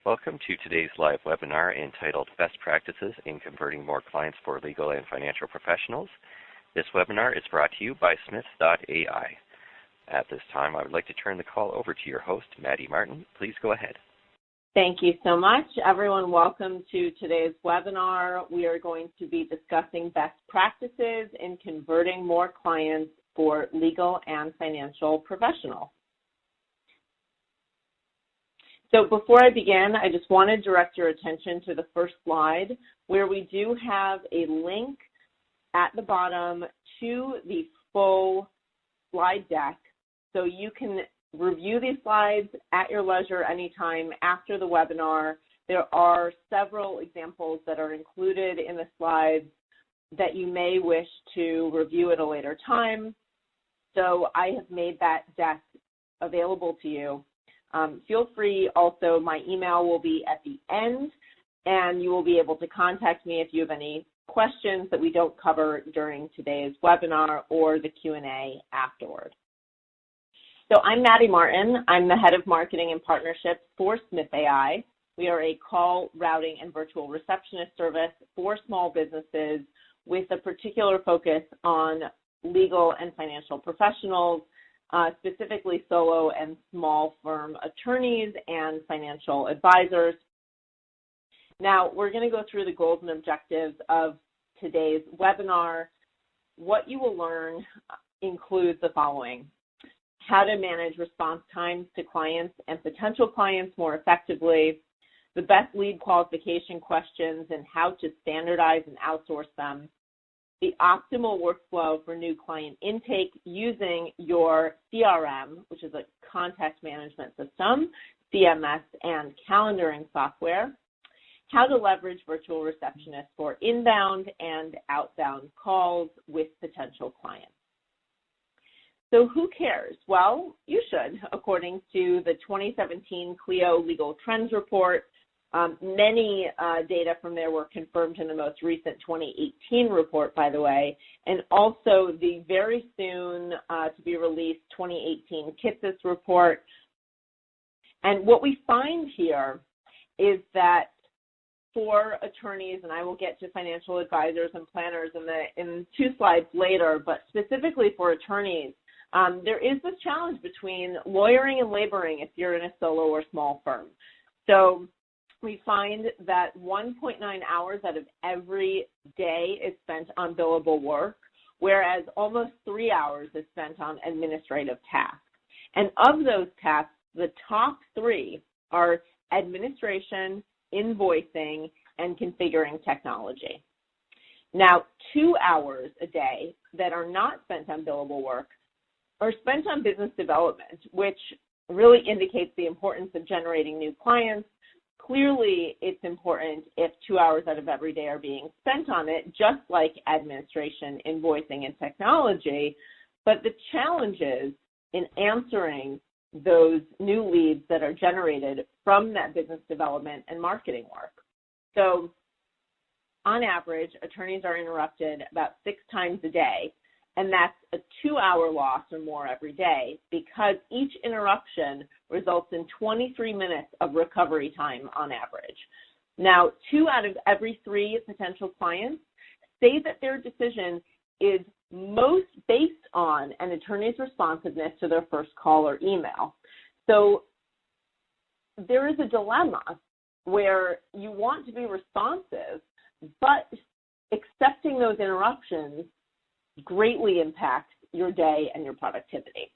Welcome to today's live webinar entitled Best Practices in Converting More Clients for Legal and Financial Professionals. This webinar is brought to you by Smith.ai. At this time, I would like to turn the call over to your host, Maddy Martin. Please go ahead. Thank you so much. Everyone, welcome to today's webinar. We are going to be discussing best practices in converting more clients for legal and financial professionals. So before I begin, I just want to direct your attention to the first slide where we do have a link at the bottom to the full slide deck. So you can review these slides at your leisure anytime after the webinar. There are several examples that are included in the slides that you may wish to review at a later time. So I have made that deck available to you. Feel free also, my email will be at the end, and you will be able to contact me if you have any questions that we don't cover during today's webinar or the Q&A afterward. So I'm Maddy Martin. I'm the head of marketing and partnerships for Smith.ai. We are a call, routing, and virtual receptionist service for small businesses with a particular focus on legal and financial professionals, specifically solo and small firm attorneys and financial advisors. Now, we're going to go through the goals and objectives of today's webinar. What you will learn includes the following: how to manage response times to clients and potential clients more effectively, the best lead qualification questions and how to standardize and outsource them, the optimal workflow for new client intake using your CRM, which is a contact management system, CMS, and calendaring software, how to leverage virtual receptionists for inbound and outbound calls with potential clients. So who cares? Well, you should, according to the 2017 Clio Legal Trends Report. Many data from there were confirmed in the most recent 2018 report, by the way, and also the very soon to be released 2018 KITSIS report. And what we find here is that for attorneys, and I will get to financial advisors and planners in 2 slides later, but specifically for attorneys, there is this challenge between lawyering and laboring if you're in a solo or small firm. So we find that 1.9 hours out of every day is spent on billable work, whereas almost 3 hours is spent on administrative tasks. And of those tasks, the top 3 are administration, invoicing, and configuring technology. Now, 2 hours a day that are not spent on billable work are spent on business development, which really indicates the importance of generating new clients. Clearly, it's important if 2 hours out of every day are being spent on it, just like administration, invoicing, and technology. But the challenges in answering those new leads that are generated from that business development and marketing work. So on average, attorneys are interrupted about 6 times a day, and that's a 2-hour loss or more every day because each interruption results in 23 minutes of recovery time on average. Now, 2 out of every 3 potential clients say that their decision is most based on an attorney's responsiveness to their first call or email. So there is a dilemma where you want to be responsive, but accepting those interruptions greatly impacts your day and your productivity.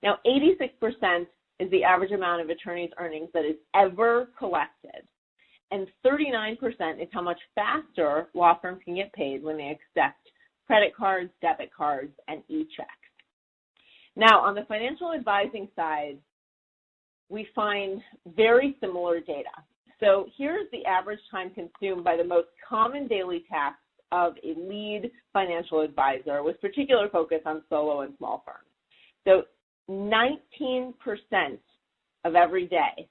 Now, 86% is the average amount of attorney's earnings that is ever collected, and 39% is how much faster law firms can get paid when they accept credit cards, debit cards, and e-checks. Now, on the financial advising side, we find very similar data. So here's the average time consumed by the most common daily tasks of a lead financial advisor with particular focus on solo and small firms. So 19% of every day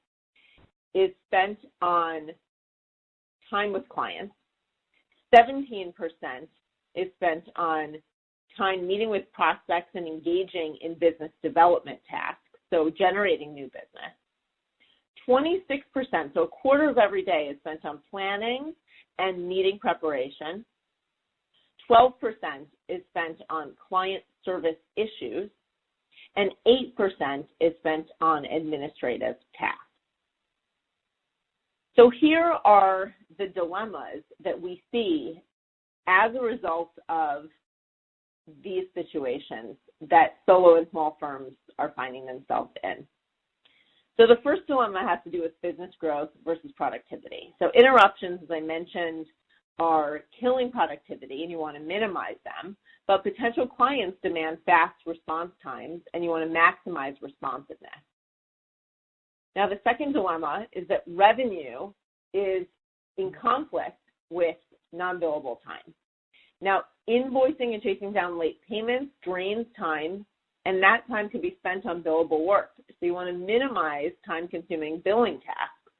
is spent on time with clients. 17% is spent on time meeting with prospects and engaging in business development tasks, so generating new business. 26%, so a quarter of every day, is spent on planning and meeting preparation. 12% is spent on client service issues, and 8% is spent on administrative tasks. So here are the dilemmas that we see as a result of these situations that solo and small firms are finding themselves in. So the first dilemma has to do with business growth versus productivity. So interruptions, as I mentioned, are killing productivity and you want to minimize them, but potential clients demand fast response times and you want to maximize responsiveness. Now the second dilemma is that revenue is in conflict with non-billable time. Now invoicing and chasing down late payments drains time, and that time can be spent on billable work. So you want to minimize time-consuming billing tasks.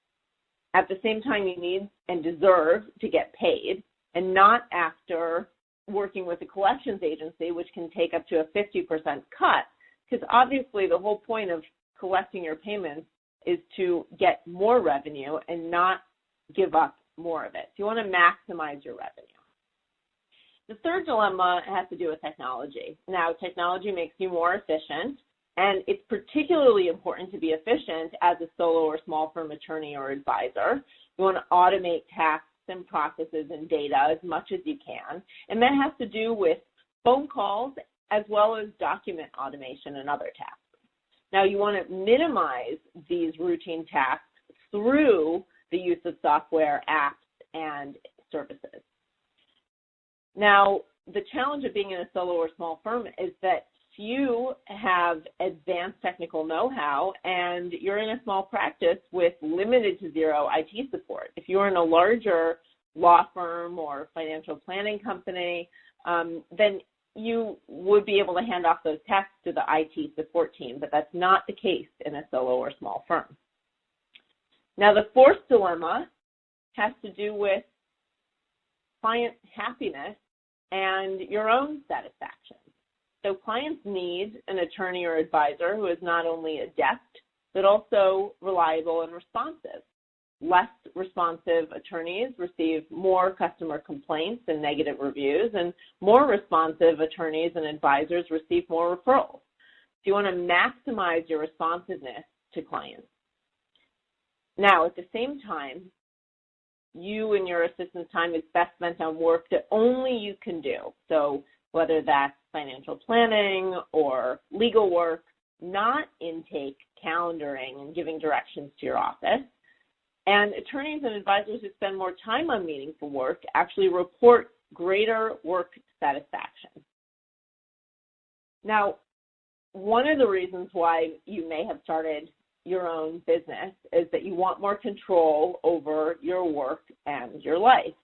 At the same time, you need and deserve to get paid, and not after working with a collections agency, which can take up to a 50% cut, because obviously the whole point of collecting your payments is to get more revenue and not give up more of it. So you want to maximize your revenue. The third dilemma has to do with technology. Now, technology makes you more efficient, and it's particularly important to be efficient as a solo or small firm attorney or advisor. You want to automate tasks and processes and data as much as you can, and that has to do with phone calls as well as document automation and other tasks. Now, you want to minimize these routine tasks through the use of software, apps, and services. Now, the challenge of being in a solo or small firm is that few have advanced technical know-how, and you're in a small practice with limited to zero IT support. If you're in a larger law firm or financial planning company, then you would be able to hand off those tasks to the IT support team, but that's not the case in a solo or small firm. Now, the fourth dilemma has to do with client happiness and your own satisfaction. So clients need an attorney or advisor who is not only adept, but also reliable and responsive. Less responsive attorneys receive more customer complaints and negative reviews, and more responsive attorneys and advisors receive more referrals. So you want to maximize your responsiveness to clients. Now, at the same time, you and your assistant's time is best spent on work that only you can do. So whether that's financial planning or legal work, not intake, calendaring, and giving directions to your office. And attorneys and advisors who spend more time on meaningful work actually report greater work satisfaction. Now, one of the reasons why you may have started your own business is that you want more control over your work and your life.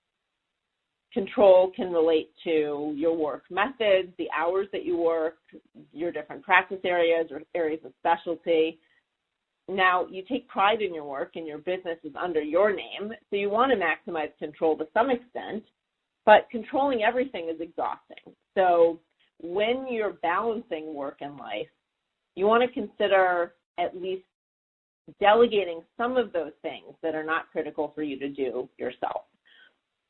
Control can relate to your work methods, the hours that you work, your different practice areas or areas of specialty. Now, you take pride in your work and your business is under your name, so you want to maximize control to some extent, but controlling everything is exhausting. So when you're balancing work and life, you want to consider at least delegating some of those things that are not critical for you to do yourself.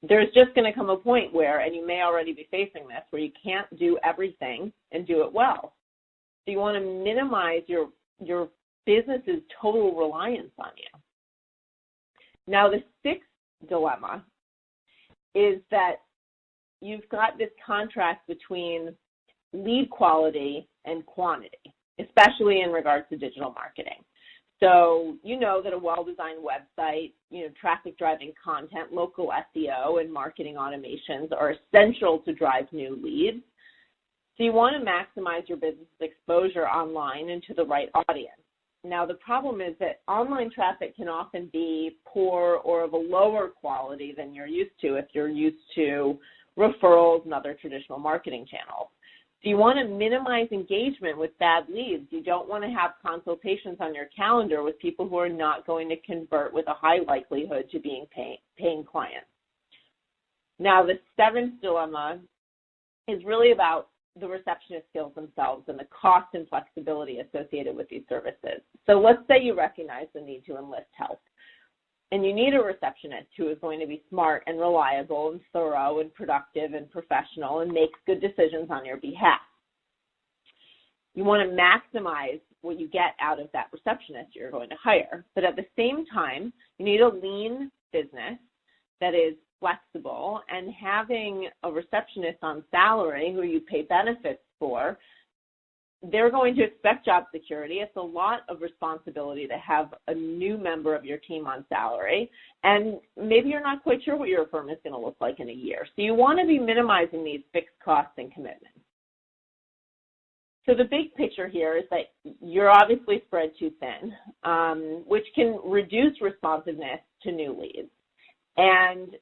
There's just going to come a point where, and you may already be facing this, where you can't do everything and do it well. So you want to minimize your business's total reliance on you. Now, the sixth dilemma is that you've got this contrast between lead quality and quantity, especially in regards to digital marketing. So you know that a well-designed website, traffic-driving content, local SEO, and marketing automations are essential to drive new leads. So you want to maximize your business exposure online and to the right audience. Now, the problem is that online traffic can often be poor or of a lower quality than you're used to if you're used to referrals and other traditional marketing channels. So you want to minimize engagement with bad leads. You don't want to have consultations on your calendar with people who are not going to convert with a high likelihood to being paying clients. Now, the seventh dilemma is really about the receptionist skills themselves and the cost and flexibility associated with these services. So let's say you recognize the need to enlist help, and you need a receptionist who is going to be smart and reliable and thorough and productive and professional and makes good decisions on your behalf. You want to maximize what you get out of that receptionist you're going to hire, but at the same time, you need a lean business that is flexible, and having a receptionist on salary who you pay benefits for, they're going to expect job security. It's a lot of responsibility to have a new member of your team on salary, and maybe you're not quite sure what your firm is going to look like in a year. So you want to be minimizing these fixed costs and commitments. So the big picture here is that you're obviously spread too thin, which can reduce responsiveness to new leads. And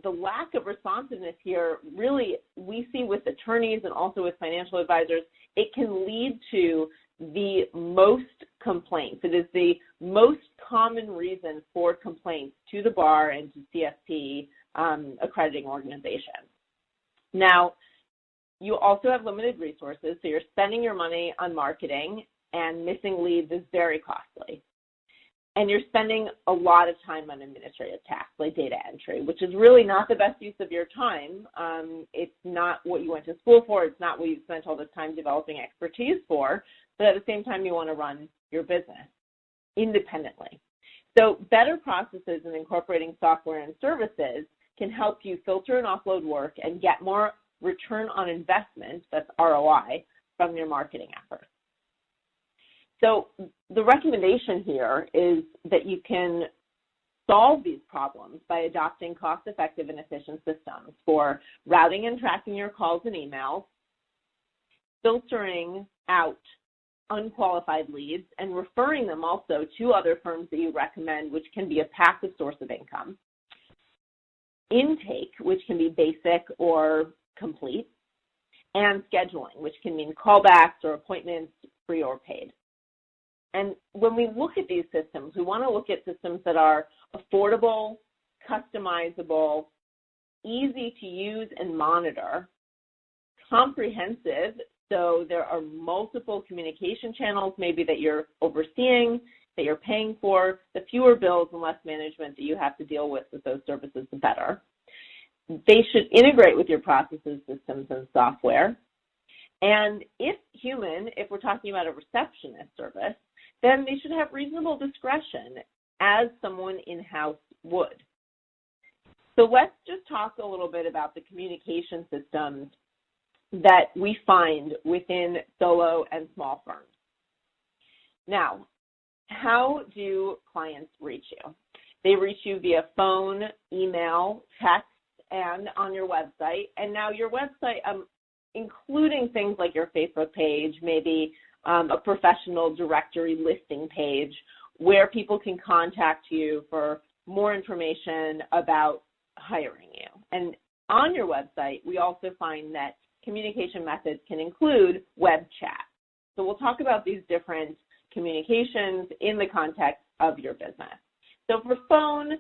the lack of responsiveness here, really, we see with attorneys and also with financial advisors, it can lead to the most complaints. It is the most common reason for complaints to the bar and to CFP accrediting organizations. Now, you also have limited resources, so you're spending your money on marketing, and missing leads is very costly. And you're spending a lot of time on administrative tasks like data entry, which is really not the best use of your time. It's not what you went to school for. It's not what you spent all this time developing expertise for. But at the same time, you want to run your business independently. So better processes and incorporating software and services can help you filter and offload work and get more return on investment, that's ROI, from your marketing efforts. So the recommendation here is that you can solve these problems by adopting cost-effective and efficient systems for routing and tracking your calls and emails, filtering out unqualified leads, and referring them also to other firms that you recommend, which can be a passive source of income, intake, which can be basic or complete, and scheduling, which can mean callbacks or appointments, free or paid. And when we look at these systems, we want to look at systems that are affordable, customizable, easy to use and monitor, comprehensive, so there are multiple communication channels maybe that you're overseeing, that you're paying for. The fewer bills and less management that you have to deal with those services, the better. They should integrate with your processes, systems, and software. And if human, if we're talking about a receptionist service, then they should have reasonable discretion as someone in-house would. So let's just talk a little bit about the communication systems that we find within solo and small firms. Now, how do clients reach you? They reach you via phone, email, text, and on your website. And now your website, including things like your Facebook page, maybe a professional directory listing page where people can contact you for more information about hiring you. And on your website, we also find that communication methods can include web chat. So we'll talk about these different communications in the context of your business. So for phone,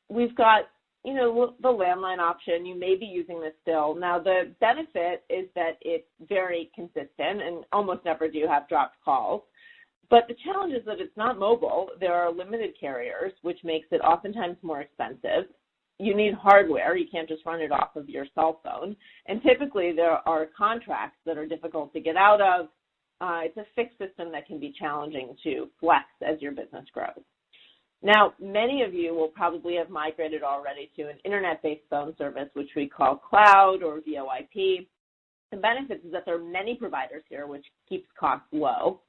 we've got the landline option. You may be using this still. Now, the benefit is that it's very consistent and almost never do you have dropped calls. But the challenge is that it's not mobile. There are limited carriers, which makes it oftentimes more expensive. You need hardware. You can't just run it off of your cell phone. And typically, there are contracts that are difficult to get out of. It's a fixed system that can be challenging to flex as your business grows. Now, many of you will probably have migrated already to an internet-based phone service, which we call cloud or VoIP. The benefits is that there are many providers here, which keeps costs low.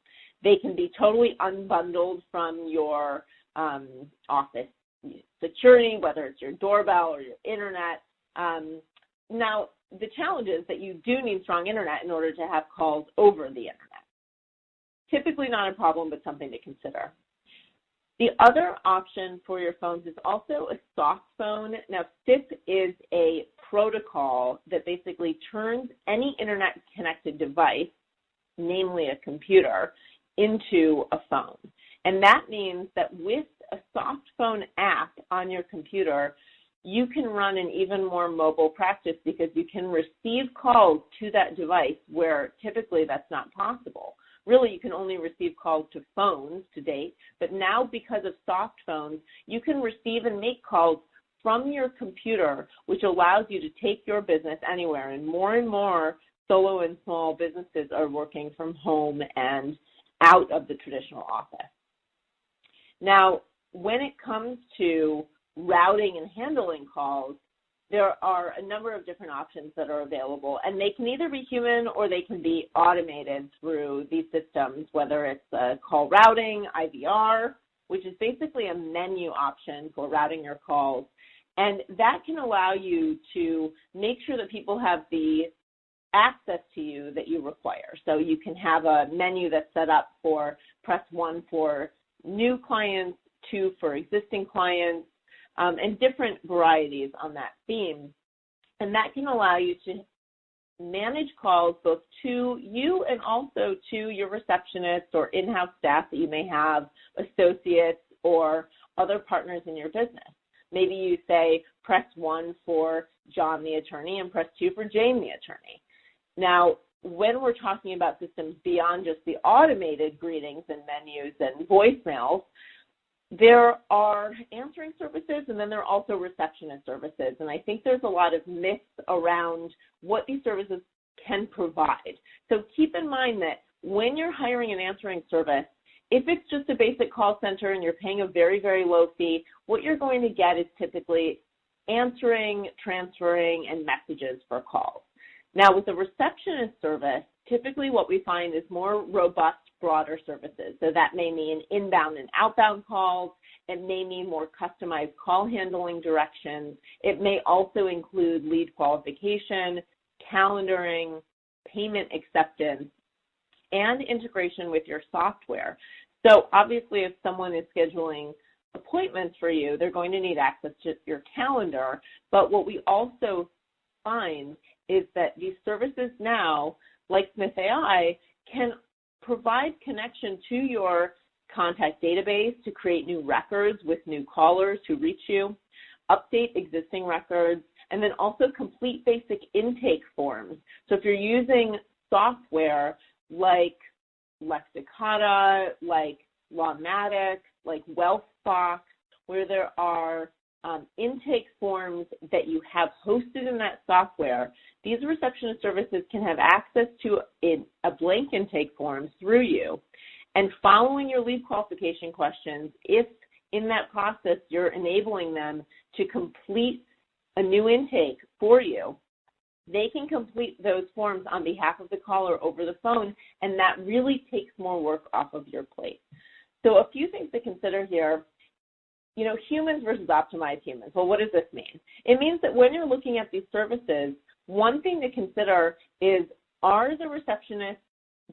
They can be totally unbundled from your office security, whether it's your doorbell or your internet. Now, the challenge is that you do need strong internet in order to have calls over the internet. Typically not a problem, but something to consider. The other option for your phones is also a soft phone. Now, SIP is a protocol that basically turns any internet-connected device, namely a computer, into a phone. And that means that with a soft phone app on your computer, you can run an even more mobile practice because you can receive calls to that device where typically that's not possible. Really, you can only receive calls to phones to date, but now because of soft phones, you can receive and make calls from your computer, which allows you to take your business anywhere. And more solo and small businesses are working from home and out of the traditional office. Now, when it comes to routing and handling calls, there are a number of different options that are available, and they can either be human or they can be automated through these systems, whether it's call routing, IVR, which is basically a menu option for routing your calls. And that can allow you to make sure that people have the access to you that you require. So you can have a menu that's set up for press 1 for new clients, 2 for existing clients, and different varieties on that theme. And that can allow you to manage calls both to you and also to your receptionists or in-house staff that you may have, associates, or other partners in your business. Maybe you say press 1 for John the attorney and press 2 for Jane the attorney. Now, when we're talking about systems beyond just the automated greetings and menus and voicemails, there are answering services, and then there are also receptionist services. And I think there's a lot of myths around what these services can provide. So keep in mind that when you're hiring an answering service, if it's just a basic call center and you're paying a very, very low fee, what you're going to get is typically answering, transferring, and messages for calls. Now, with a receptionist service, typically what we find is more robust, broader services. So that may mean inbound and outbound calls. It may mean more customized call handling directions. It may also include lead qualification, calendaring, payment acceptance, and integration with your software. So obviously, if someone is scheduling appointments for you, they're going to need access to your calendar. But what we also find is that these services now, like Smith.ai, can provide connection to your contact database to create new records with new callers who reach you, update existing records, and then also complete basic intake forms. So if you're using software like Lexicata, like Lawmatic, like WealthBox, where there are intake forms that you have hosted in that software, these receptionist services can have access to a blank intake form through you. And following your lead qualification questions, if in that process you're enabling them to complete a new intake for you, they can complete those forms on behalf of the caller over the phone, and that really takes more work off of your plate. So a few things to consider here. You know, humans versus optimized humans. Well, what does this mean? It means that when you're looking at these services, one thing to consider is, are the receptionists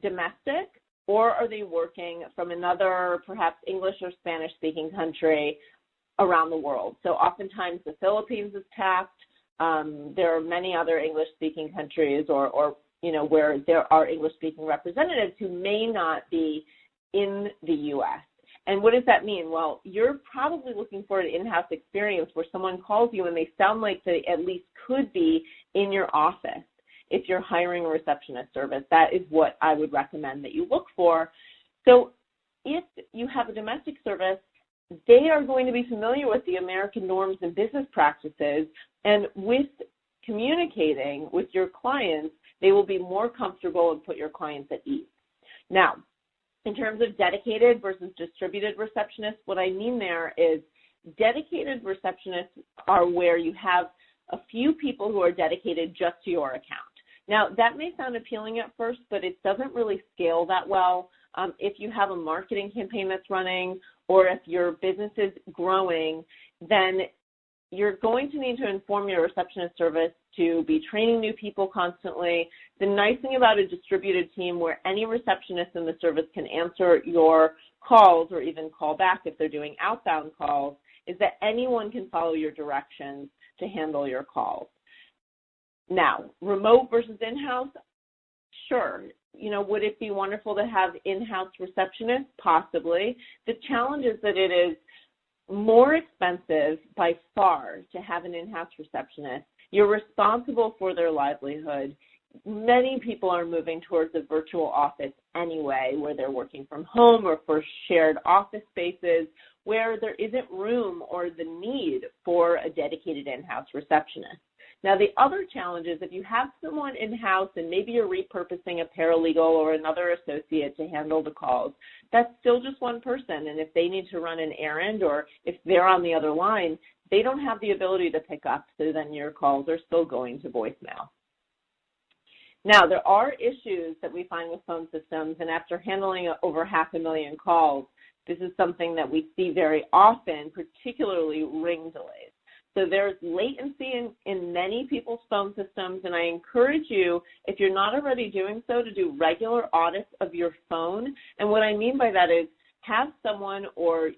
domestic, or are they working from another, perhaps English or Spanish-speaking country around the world? So oftentimes the Philippines is tapped. There are many other English-speaking countries or you know, where there are English-speaking representatives who may not be in the U.S. And what does that mean? Well, you're probably looking for an in-house experience where someone calls you and they sound like they at least could be in your office. If you're hiring a receptionist service, that is what I would recommend that you look for. So if you have a domestic service, they are going to be familiar with the American norms and business practices, and with communicating with your clients, they will be more comfortable and put your clients at ease. Now, in terms of dedicated versus distributed receptionists, what I mean there is dedicated receptionists are where you have a few people who are dedicated just to your account. Now, that may sound appealing at first, but it doesn't really scale that well. If you have a marketing campaign that's running, or if your business is growing, then you're going to need to inform your receptionist service to be training new people constantly. The nice thing about a distributed team where any receptionist in the service can answer your calls or even call back if they're doing outbound calls is that anyone can follow your directions to handle your calls. Now, remote versus in-house, sure. You know, would it be wonderful to have in-house receptionists? Possibly. The challenge is that it is more expensive by far to have an in-house receptionist. You're responsible for their livelihood. Many people are moving towards a virtual office anyway, where they're working from home or for shared office spaces where there isn't room or the need for a dedicated in-house receptionist. Now, the other challenge is if you have someone in-house and maybe you're repurposing a paralegal or another associate to handle the calls, that's still just one person. And if they need to run an errand or if they're on the other line, they don't have the ability to pick up, so then your calls are still going to voicemail. Now, there are issues that we find with phone systems, and after handling over 500,000 calls, this is something that we see very often, particularly ring delays. So there's latency in many people's phone systems, and I encourage you, if you're not already doing so, to do regular audits of your phone. And what I mean by that is have someone or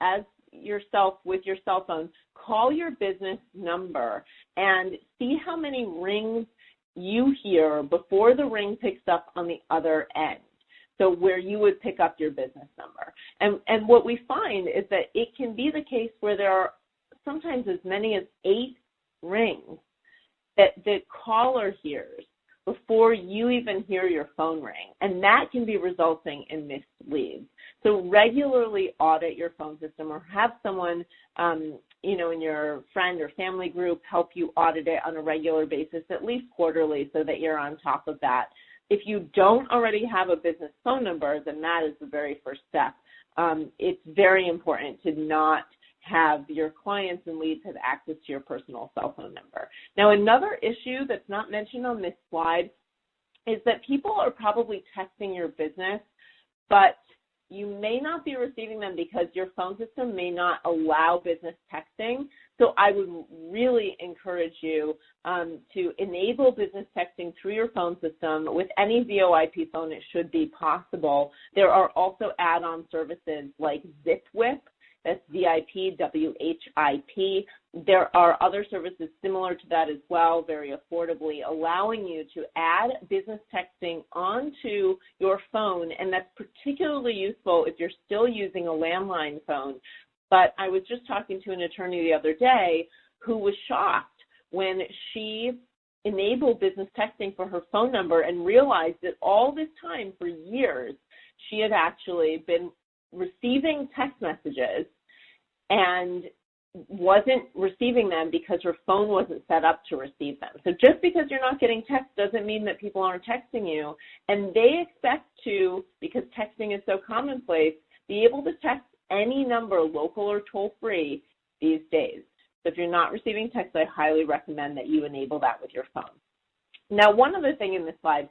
as yourself with your cell phone, call your business number and see how many rings you hear before the ring picks up on the other end. So where you would pick up your business number. And what we find is that it can be the case where there are sometimes as many as 8 rings that the caller hears before you even hear your phone ring. And that can be resulting in missed leads. So regularly audit your phone system or have someone, in your friend or family group help you audit it on a regular basis, at least quarterly, so that you're on top of that. If you don't already have a business phone number, then that is the very first step. It's very important to not have your clients and leads have access to your personal cell phone number. Now, another issue that's not mentioned on this slide is that people are probably texting your business, but you may not be receiving them because your phone system may not allow business texting. So I would really encourage you to enable business texting through your phone system. With any VoIP phone, it should be possible. There are also add-on services like ZipWhip. That's VIP, WHIP. There are other services similar to that as well, very affordably, allowing you to add business texting onto your phone, and that's particularly useful if you're still using a landline phone. But I was just talking to an attorney the other day who was shocked when she enabled business texting for her phone number and realized that all this time, for years, she had actually been receiving text messages and wasn't receiving them because her phone wasn't set up to receive them. So just because you're not getting text doesn't mean that people aren't texting you, and they expect to, because texting is so commonplace, be able to text any number, local or toll-free, these days. So if you're not receiving text, I highly recommend that you enable that with your phone. Now, one other thing in this slide,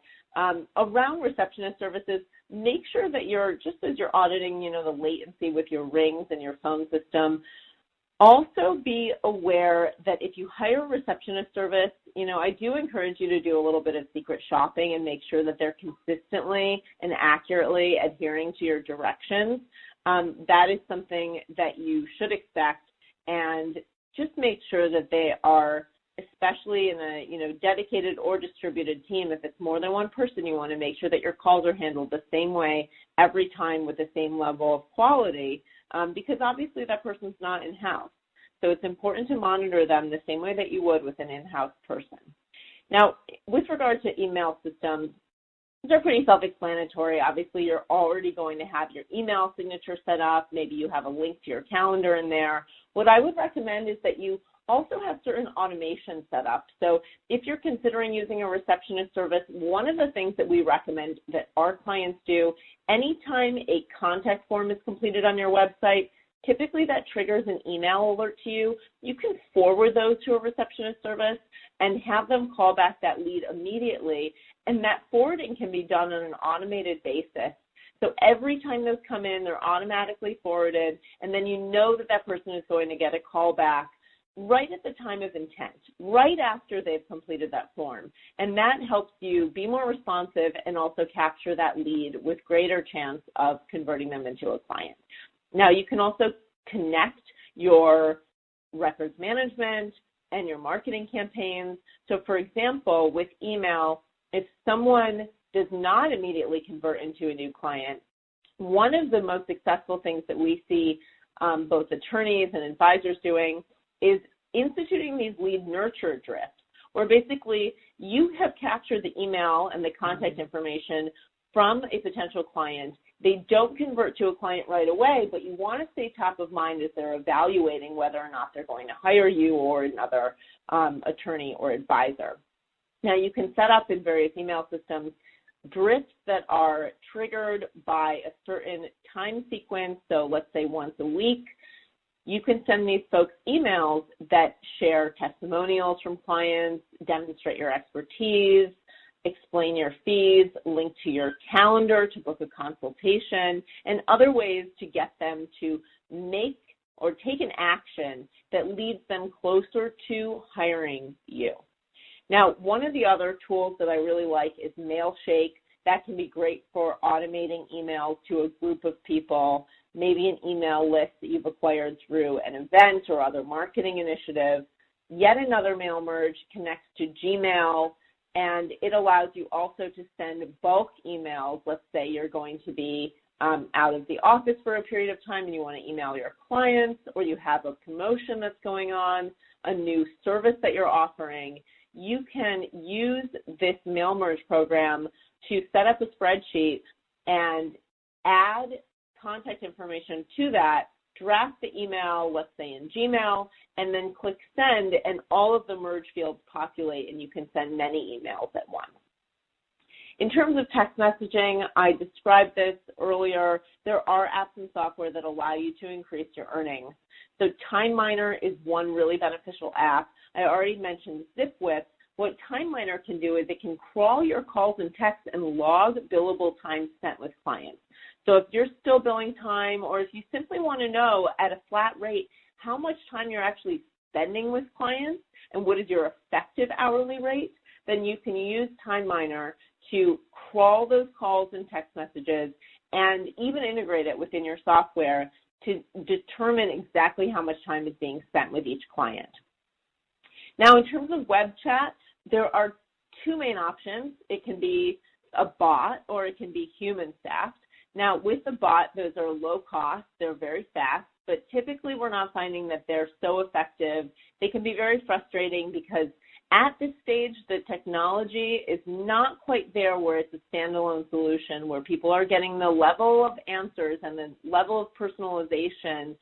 around receptionist services, make sure that you're, just as you're auditing, the latency with your rings and your phone system, also be aware that if you hire a receptionist service, I do encourage you to do a little bit of secret shopping and make sure that they're consistently and accurately adhering to your directions. That is something that you should expect, and just make sure that they are, especially in a dedicated or distributed team. If it's more than one person, you want to make sure that your calls are handled the same way every time with the same level of quality, because obviously that person's not in-house. So it's important to monitor them the same way that you would with an in-house person. Now, with regard to email systems, they're pretty self-explanatory. Obviously, you're already going to have your email signature set up. Maybe you have a link to your calendar in there. What I would recommend is that you also have certain automation set up. So if you're considering using a receptionist service, one of the things that we recommend that our clients do, anytime a contact form is completed on your website, typically that triggers an email alert to you. You can forward those to a receptionist service and have them call back that lead immediately, and that forwarding can be done on an automated basis. So every time those come in, they're automatically forwarded, and then you know that that person is going to get a call back right at the time of intent, right after they've completed that form. And that helps you be more responsive and also capture that lead with greater chance of converting them into a client. Now, you can also connect your records management and your marketing campaigns. So, for example, with email, if someone does not immediately convert into a new client, one of the most successful things that we see both attorneys and advisors doing, is instituting these lead nurture drifts, where basically you have captured the email and the contact information from a potential client. They don't convert to a client right away, but you want to stay top of mind as they're evaluating whether or not they're going to hire you or another attorney or advisor. Now, you can set up in various email systems drifts that are triggered by a certain time sequence. So let's say once a week, you can send these folks emails that share testimonials from clients, demonstrate your expertise, explain your fees, link to your calendar to book a consultation, and other ways to get them to make or take an action that leads them closer to hiring you. Now, one of the other tools that I really like is Mailshake. That can be great for automating emails to a group of people, maybe an email list that you've acquired through an event or other marketing initiative. Yet another mail merge connects to Gmail, and it allows you also to send bulk emails. Let's say you're going to be out of the office for a period of time and you want to email your clients, or you have a promotion that's going on, a new service that you're offering. You can use this mail merge program to set up a spreadsheet and add contact information to that, draft the email, let's say in Gmail, and then click send, and all of the merge fields populate, and you can send many emails at once. In terms of text messaging, I described this earlier. There are apps and software that allow you to increase your earnings. So Time Miner is one really beneficial app. I already mentioned ZipWhip. What Time Miner can do is it can crawl your calls and texts and log billable time spent with clients. So if you're still billing time, or if you simply want to know at a flat rate how much time you're actually spending with clients and what is your effective hourly rate, then you can use Time Miner to crawl those calls and text messages and even integrate it within your software to determine exactly how much time is being spent with each client. Now, in terms of web chat, there are two main options. It can be a bot or it can be human staffed. Now, with the bot, those are low cost, they're very fast, but typically we're not finding that they're so effective. They can be very frustrating because at this stage, the technology is not quite there where it's a standalone solution, where people are getting the level of answers and the level of personalization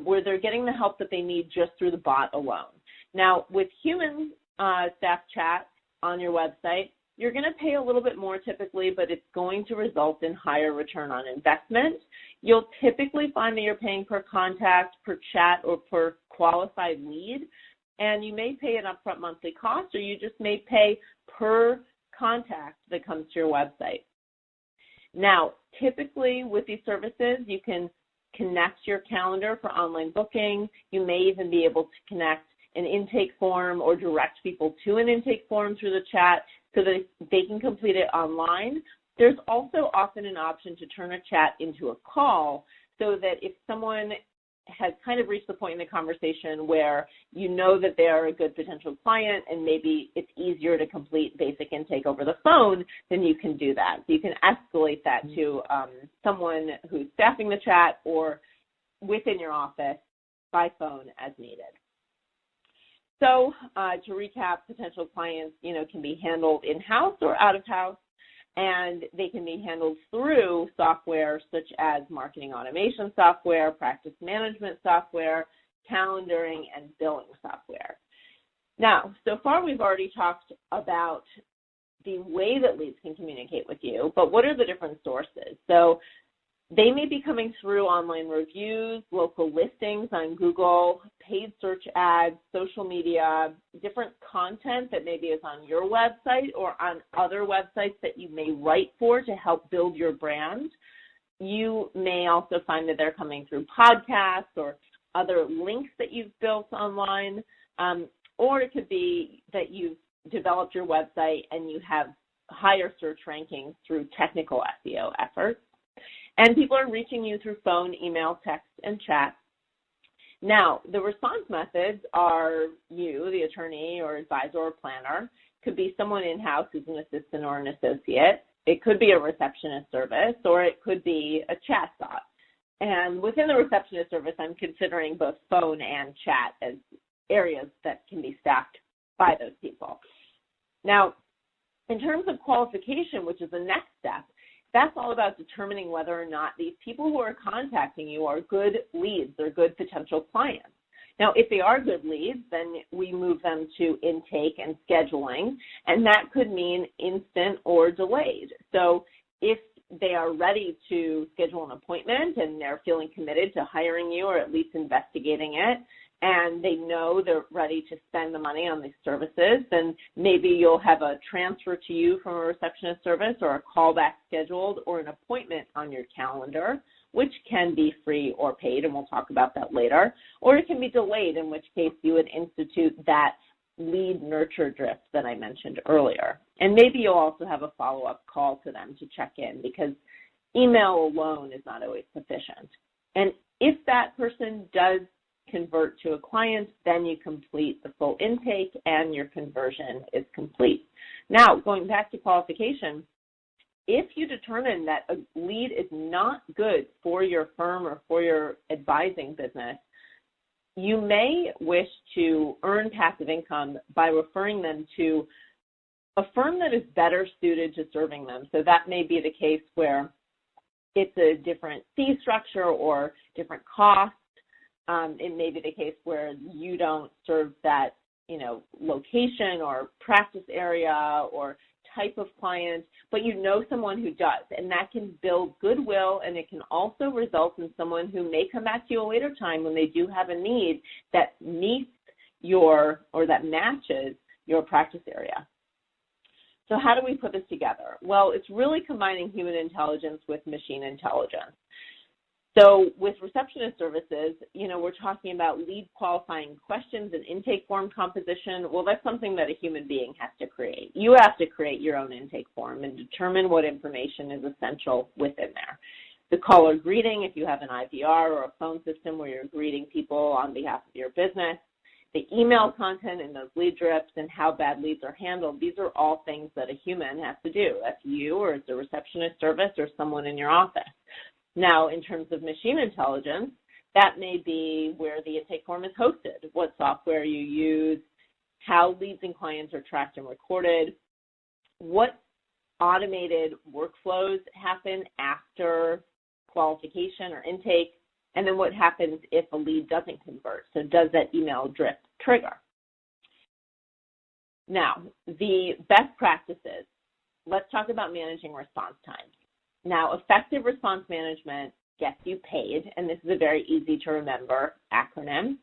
where they're getting the help that they need just through the bot alone. Now, with human staff chat on your website, you're going to pay a little bit more typically, but it's going to result in higher return on investment. You'll typically find that you're paying per contact, per chat, or per qualified lead, and you may pay an upfront monthly cost, or you just may pay per contact that comes to your website. Now, typically with these services, you can connect your calendar for online booking. You may even be able to connect an intake form or direct people to an intake form through the chat so that they can complete it online. There's also often an option to turn a chat into a call so that if someone has kind of reached the point in the conversation where you know that they're a good potential client and maybe it's easier to complete basic intake over the phone, then you can do that. So you can escalate that to someone who's staffing the chat or within your office by phone as needed. So to recap, potential clients, can be handled in-house or out-of-house, and they can be handled through software such as marketing automation software, practice management software, calendaring, and billing software. Now, so far we've already talked about the way that leads can communicate with you, but what are the different sources? So they may be coming through online reviews, local listings on Google, paid search ads, social media, different content that maybe is on your website or on other websites that you may write for to help build your brand. You may also find that they're coming through podcasts or other links that you've built online, or it could be that you've developed your website and you have higher search rankings through technical SEO efforts. And people are reaching you through phone, email, text, and chat. Now, the response methods are you, the attorney or advisor or planner. Could be someone in-house who's an assistant or an associate. It could be a receptionist service, or it could be a chatbot. And within the receptionist service, I'm considering both phone and chat as areas that can be staffed by those people. Now, in terms of qualification, which is the next step, that's all about determining whether or not these people who are contacting you are good leads or good potential clients. Now, if they are good leads, then we move them to intake and scheduling, and that could mean instant or delayed. So if they are ready to schedule an appointment and they're feeling committed to hiring you or at least investigating it, and they know they're ready to spend the money on these services, then maybe you'll have a transfer to you from a receptionist service or a callback scheduled or an appointment on your calendar, which can be free or paid, and we'll talk about that later, or it can be delayed, in which case you would institute that lead nurture drift that I mentioned earlier. And maybe you'll also have a follow-up call to them to check in, because email alone is not always sufficient. And if that person does convert to a client, then you complete the full intake and your conversion is complete. Now, going back to qualification, if you determine that a lead is not good for your firm or for your advising business, you may wish to earn passive income by referring them to a firm that is better suited to serving them. So that may be the case where it's a different fee structure or different cost. It may be the case where you don't serve that, location or practice area or type of client, but you know someone who does, and that can build goodwill, and it can also result in someone who may come back to you a later time when they do have a need that meets that matches your practice area. So how do we put this together? Well, it's really combining human intelligence with machine intelligence. So with receptionist services, we're talking about lead qualifying questions and intake form composition. Well, that's something that a human being has to create. You have to create your own intake form and determine what information is essential within there. The caller greeting, if you have an IVR or a phone system where you're greeting people on behalf of your business, the email content and those lead drifts and how bad leads are handled, these are all things that a human has to do. That's you, or it's a receptionist service, or someone in your office. Now, in terms of machine intelligence, that may be where the intake form is hosted, what software you use, how leads and clients are tracked and recorded, what automated workflows happen after qualification or intake, and then what happens if a lead doesn't convert. So does that email drift trigger? Now, the best practices. Let's talk about managing response times. Now, effective response management gets you paid, and this is a very easy to remember acronym.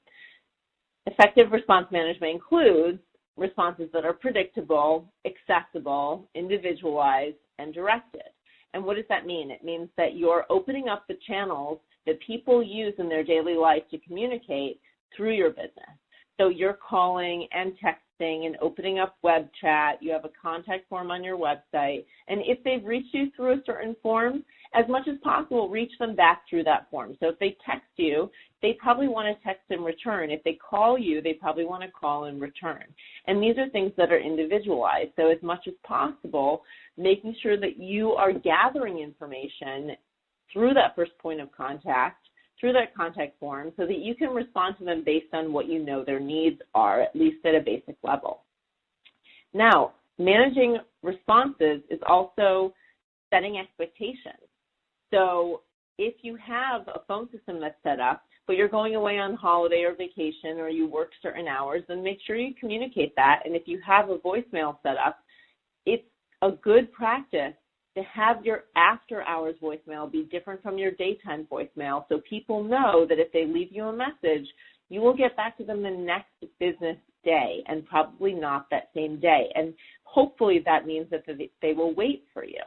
Effective response management includes responses that are predictable, accessible, individualized, and directed. And what does that mean? It means that you're opening up the channels that people use in their daily life to communicate through your business. So you're calling and texting and opening up web chat. You have a contact form on your website. And if they've reached you through a certain form, as much as possible, reach them back through that form. So if they text you, they probably want to text in return. If they call you, they probably want to call in return. And these are things that are individualized. So as much as possible, making sure that you are gathering information through that first point of contact, through that contact form, so that you can respond to them based on what you know their needs are, at least at a basic level. Now, managing responses is also setting expectations. So if you have a phone system that's set up, but you're going away on holiday or vacation, or you work certain hours, then make sure you communicate that. And if you have a voicemail set up, it's a good practice to have your after-hours voicemail be different from your daytime voicemail, so people know that if they leave you a message, you will get back to them the next business day, and probably not that same day. And hopefully that means that they will wait for you.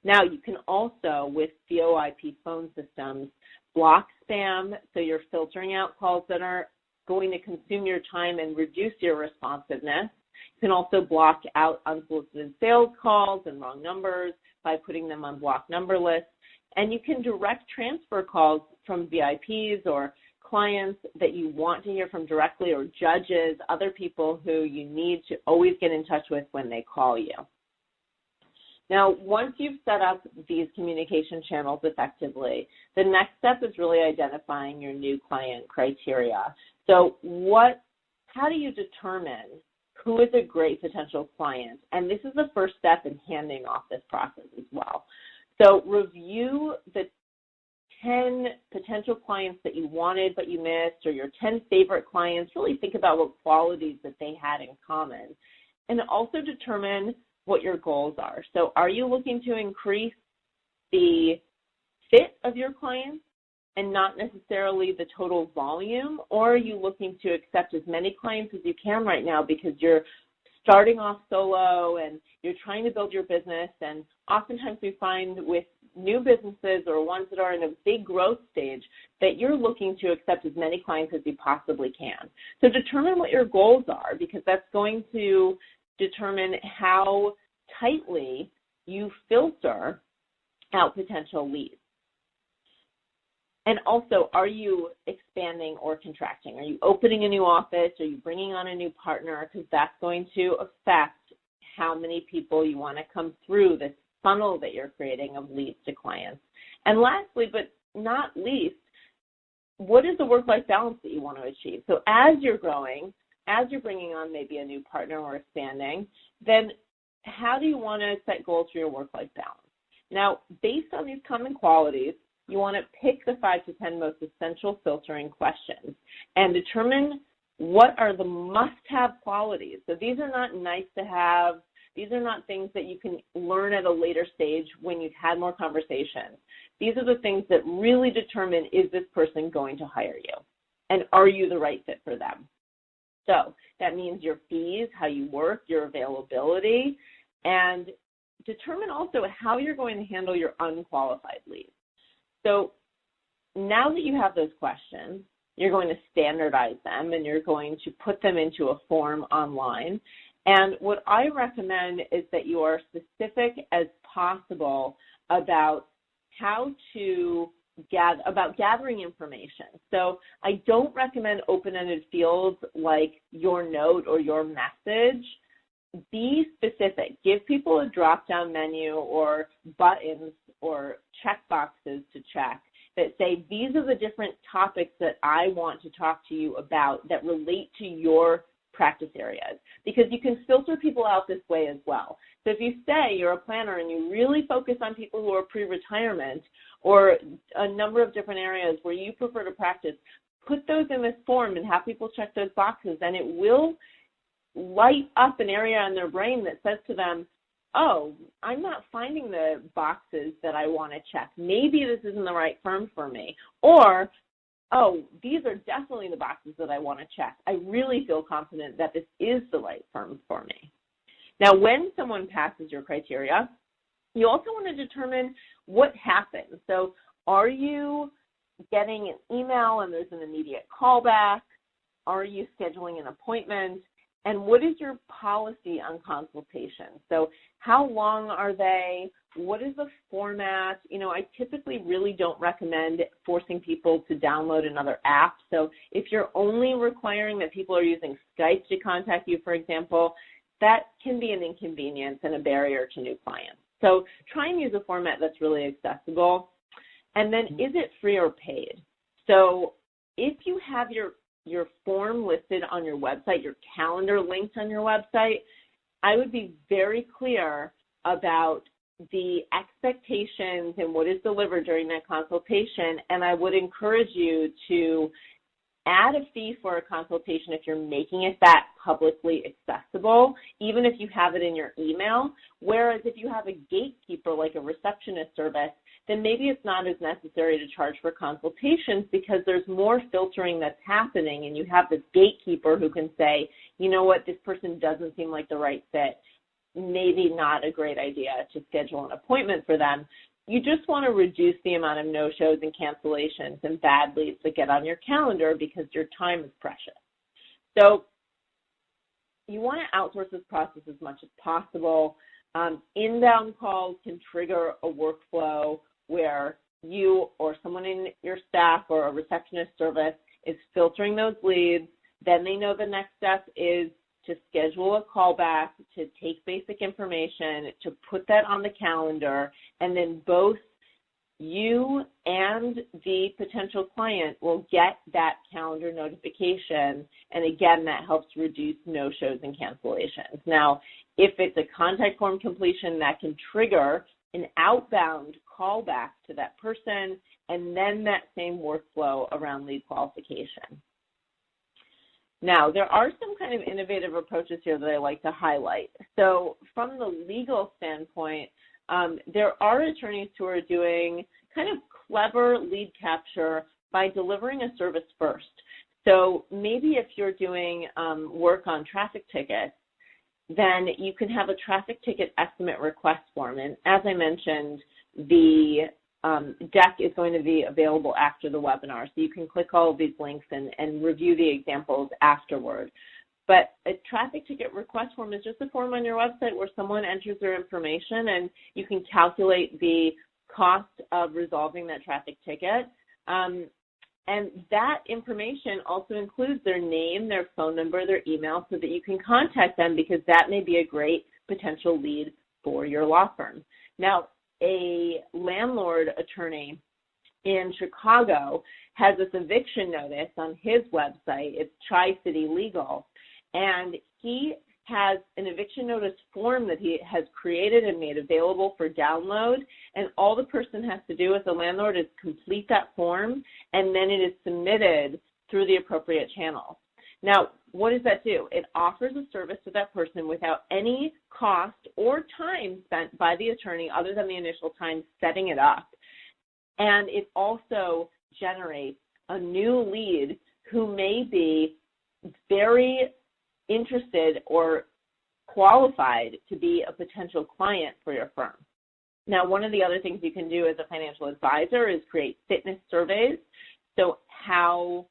Now, you can also, with VoIP phone systems, block spam, so you're filtering out calls that are going to consume your time and reduce your responsiveness. You can also block out unsolicited sales calls and wrong numbers by putting them on block number lists. And you can direct transfer calls from VIPs or clients that you want to hear from directly, or judges, other people who you need to always get in touch with when they call you. Now, once you've set up these communication channels effectively, the next step is really identifying your new client criteria. So how do you determine who is a great potential client? And this is the first step in handing off this process as well. So review the 10 potential clients that you wanted but you missed, or your 10 favorite clients. Really think about what qualities that they had in common. And also determine what your goals are. So are you looking to increase the fit of your clients and not necessarily the total volume, or are you looking to accept as many clients as you can right now because you're starting off solo and you're trying to build your business? And oftentimes we find with new businesses or ones that are in a big growth stage that you're looking to accept as many clients as you possibly can. So determine what your goals are, because that's going to determine how tightly you filter out potential leads. And also, are you expanding or contracting? Are you opening a new office? Are you bringing on a new partner? Because that's going to affect how many people you want to come through this funnel that you're creating of leads to clients. And lastly, but not least, what is the work-life balance that you want to achieve? So as you're growing, as you're bringing on maybe a new partner or expanding, then how do you want to set goals for your work-life balance? Now, based on these common qualities, you want to pick the 5 to 10 most essential filtering questions and determine what are the must-have qualities. So these are not nice to have. These are not things that you can learn at a later stage when you've had more conversations. These are the things that really determine, is this person going to hire you? And are you the right fit for them? So that means your fees, how you work, your availability, and determine also how you're going to handle your unqualified leads. So now that you have those questions, you're going to standardize them and you're going to put them into a form online. And what I recommend is that you are specific as possible about how to gathering information. So I don't recommend open-ended fields like your note or your message. Be specific. Give people a drop-down menu or buttons or check boxes to check that say, these are the different topics that I want to talk to you about that relate to your practice areas, because you can filter people out this way as well. So if you say you're a planner and you really focus on people who are pre-retirement or a number of different areas where you prefer to practice, put those in this form and have people check those boxes, and it will light up an area in their brain that says to them, oh, I'm not finding the boxes that I want to check. Maybe this isn't the right firm for me. Or, oh, these are definitely the boxes that I want to check. I really feel confident that this is the right firm for me. Now, when someone passes your criteria, you also want to determine what happens. So are you getting an email and there's an immediate callback? Are you scheduling an appointment? And what is your policy on consultation? So how long are they? What is the format? You know, I typically really don't recommend forcing people to download another app. So if you're only requiring that people are using Skype to contact you, for example, that can be an inconvenience and a barrier to new clients. So try and use a format that's really accessible. And then, is it free or paid? So if you have your form listed on your website, your calendar linked on your website, I would be very clear about the expectations and what is delivered during that consultation, and I would encourage you to add a fee for a consultation if you're making it that publicly accessible, even if you have it in your email, whereas if you have a gatekeeper like a receptionist service, then maybe it's not as necessary to charge for consultations because there's more filtering that's happening, and you have this gatekeeper who can say, you know what, this person doesn't seem like the right fit. Maybe not a great idea to schedule an appointment for them. You just want to reduce the amount of no-shows and cancellations and bad leads that get on your calendar because your time is precious. So you want to outsource this process as much as possible. Inbound calls can trigger a workflow where you or someone in your staff or a receptionist service is filtering those leads. Then they know the next step is to schedule a callback, to take basic information, to put that on the calendar, and then both you and the potential client will get that calendar notification, and again, that helps reduce no-shows and cancellations. Now, if it's a contact form completion, that can trigger an outbound callback to that person, and then that same workflow around lead qualification. Now, there are some kind of innovative approaches here that I like to highlight. So from the legal standpoint, there are attorneys who are doing kind of clever lead capture by delivering a service first. So maybe if you're doing work on traffic tickets, then you can have a traffic ticket estimate request form. And as I mentioned, the deck is going to be available after the webinar. So you can click all of these links and review the examples afterward. But a traffic ticket request form is just a form on your website where someone enters their information and you can calculate the cost of resolving that traffic ticket. And that information also includes their name, their phone number, their email, so that you can contact them because that may be a great potential lead for your law firm. Now, a landlord attorney in Chicago has this eviction notice on his website. It's Tri-City Legal. And he has an eviction notice form that he has created and made available for download. And all the person has to do as a landlord is complete that form, and then it is submitted through the appropriate channels. Now, what does that do? It offers a service to that person without any cost or time spent by the attorney other than the initial time setting it up. And it also generates a new lead who may be very interested or qualified to be a potential client for your firm. Now, one of the other things you can do as a financial advisor is create fitness surveys. So how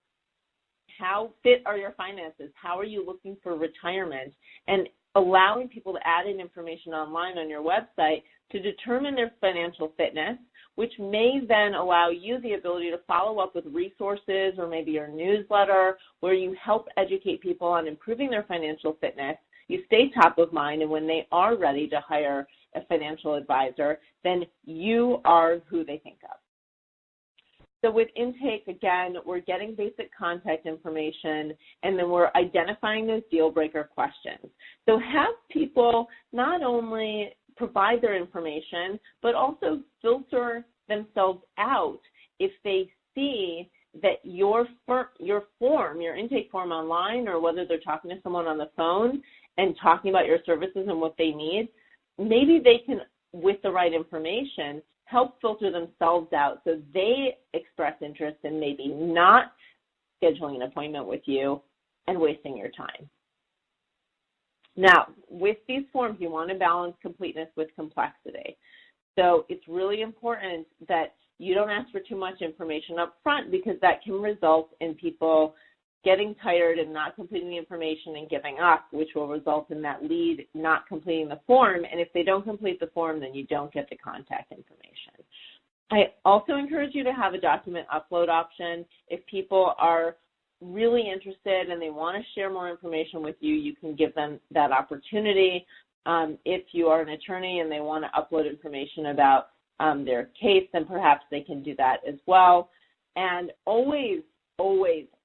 fit are your finances? How are you looking for retirement? And allowing people to add in information online on your website to determine their financial fitness, which may then allow you the ability to follow up with resources or maybe your newsletter where you help educate people on improving their financial fitness. You stay top of mind, and when they are ready to hire a financial advisor, then you are who they think of. So with intake, again, we're getting basic contact information, and then we're identifying those deal breaker questions. So have people not only provide their information, but also filter themselves out if they see that your intake form online, or whether they're talking to someone on the phone and talking about your services and what they need, maybe they can, with the right information, help filter themselves out so they express interest in maybe not scheduling an appointment with you and wasting your time. Now, with these forms, you want to balance completeness with complexity. So it's really important that you don't ask for too much information up front, because that can result in people getting tired and not completing the information and giving up, which will result in that lead not completing the form. And if they don't complete the form, then you don't get the contact information. I also encourage you to have a document upload option. If people are really interested and they want to share more information with you, you can give them that opportunity. If you are an attorney and they want to upload information about their case, then perhaps they can do that as well. And always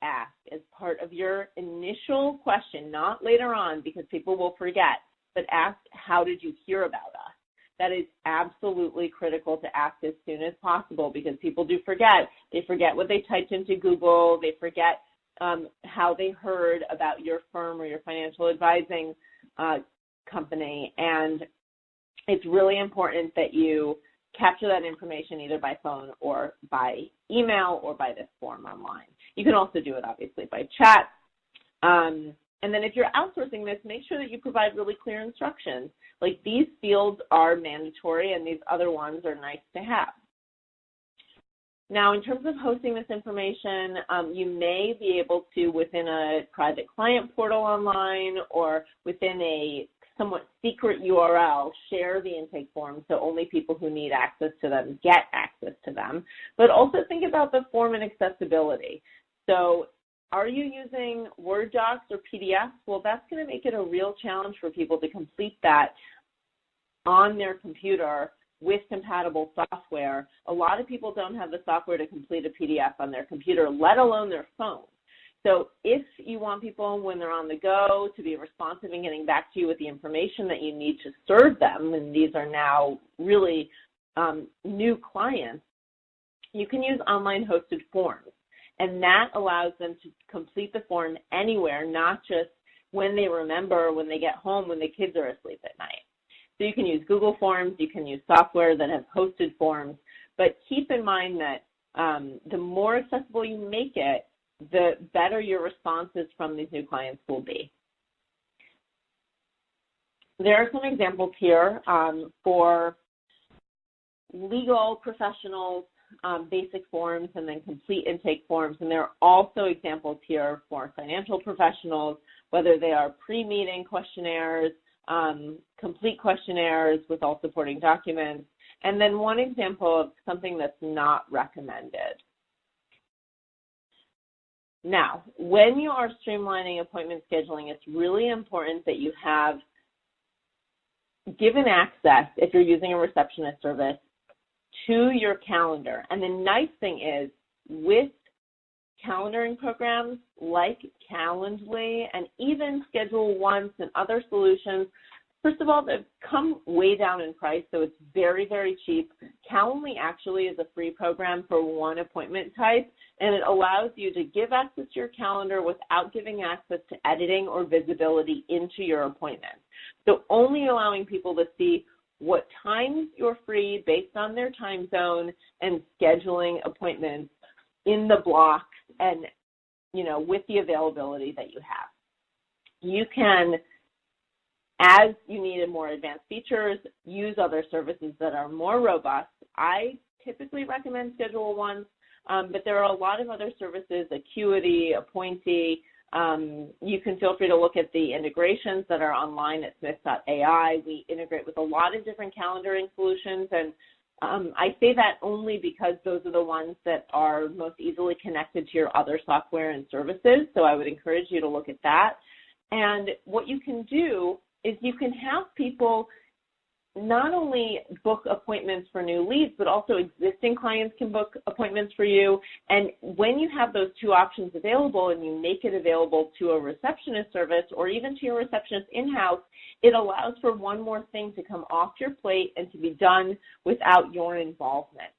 ask as part of your initial question, not later on because people will forget, but ask, how did you hear about us? That is absolutely critical to ask as soon as possible, because people do forget. They forget what they typed into Google. They forget how they heard about your firm or your financial advising company. And it's really important that you capture that information either by phone or by email or by this form online. You can also do it, obviously, by chat. And then if you're outsourcing this, make sure that you provide really clear instructions. Like, these fields are mandatory and these other ones are nice to have. Now, in terms of hosting this information, you may be able to, within a private client portal online or within a somewhat secret URL, share the intake form so only people who need access to them get access to them. But also think about the form and accessibility. So Are you using Word docs or PDFs? Well, that's going to make it a real challenge for people to complete that on their computer with compatible software. A lot of people don't have the software to complete a PDF on their computer, let alone their phone. So if you want people, when they're on the go, to be responsive and getting back to you with the information that you need to serve them, and these are now really new clients, you can use online hosted forms. And that allows them to complete the form anywhere, not just when they remember, when they get home, when the kids are asleep at night. So you can use Google Forms, you can use software that have hosted forms, but keep in mind that the more accessible you make it, the better your responses from these new clients will be. There are some examples here for legal professionals, basic forms, and then complete intake forms. And there are also examples here for financial professionals, whether they are pre-meeting questionnaires, complete questionnaires with all supporting documents, and then one example of something that's not recommended. Now, when you are streamlining appointment scheduling, it's really important that you have given access, if you're using a receptionist service, to your calendar. And the nice thing is, with calendaring programs like Calendly and even Schedule Once and other solutions, first of all, they come way down in price, so it's very, very cheap. Calendly actually is a free program for one appointment type, and it allows you to give access to your calendar without giving access to editing or visibility into your appointment. So only allowing people to see what times you're free based on their time zone and scheduling appointments in the block and, you know, with the availability that you have. You can, as you need more advanced features, use other services that are more robust. I typically recommend Schedule Once, but there are a lot of other services, Acuity, Appointee. You can feel free to look at the integrations that are online at Smith.ai. We integrate with a lot of different calendaring solutions, and I say that only because those are the ones that are most easily connected to your other software and services, so I would encourage you to look at that. And what you can do is you can have people not only book appointments for new leads, but also existing clients can book appointments for you. And when you have those two options available and you make it available to a receptionist service or even to your receptionist in-house, it allows for one more thing to come off your plate and to be done without your involvement.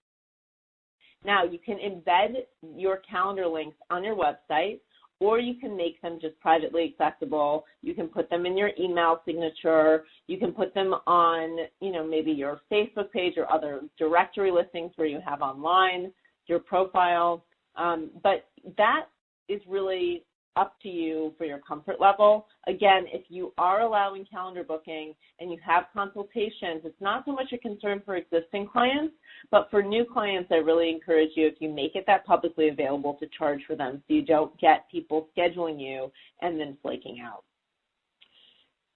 Now, you can embed your calendar links on your website, or you can make them just privately accessible. You can put them in your email signature. You can put them on, you know, maybe your Facebook page or other directory listings where you have online, your profile. But that is really up to you for your comfort level. Again, if you are allowing calendar booking and you have consultations, it's not so much a concern for existing clients, but for new clients, I really encourage you, if you make it that publicly available, to charge for them so you don't get people scheduling you and then flaking out.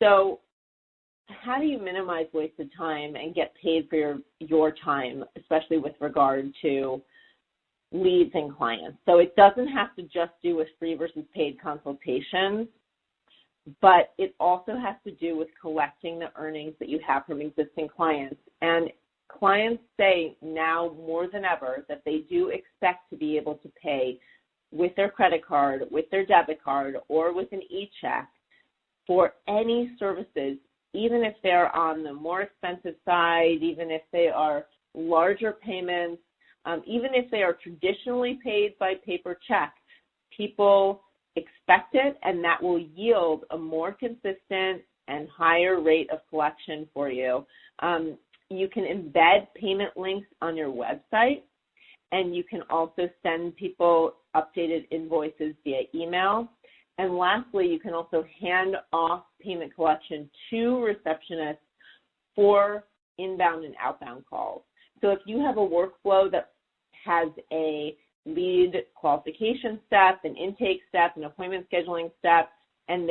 So how do you minimize wasted time and get paid for your time, especially with regard to leads and clients? So it doesn't have to just do with free versus paid consultations, but it also has to do with collecting the earnings that you have from existing clients. And clients say now more than ever that they do expect to be able to pay with their credit card, with their debit card, or with an e-check for any services, even if they're on the more expensive side, even if they are larger payments, even if they are traditionally paid by paper check. People expect it, and that will yield a more consistent and higher rate of collection for you. You can embed payment links on your website, and you can also send people updated invoices via email. And lastly, you can also hand off payment collection to receptionists for inbound and outbound calls. So if you have a workflow that has a lead qualification step, an intake step, an appointment scheduling step, and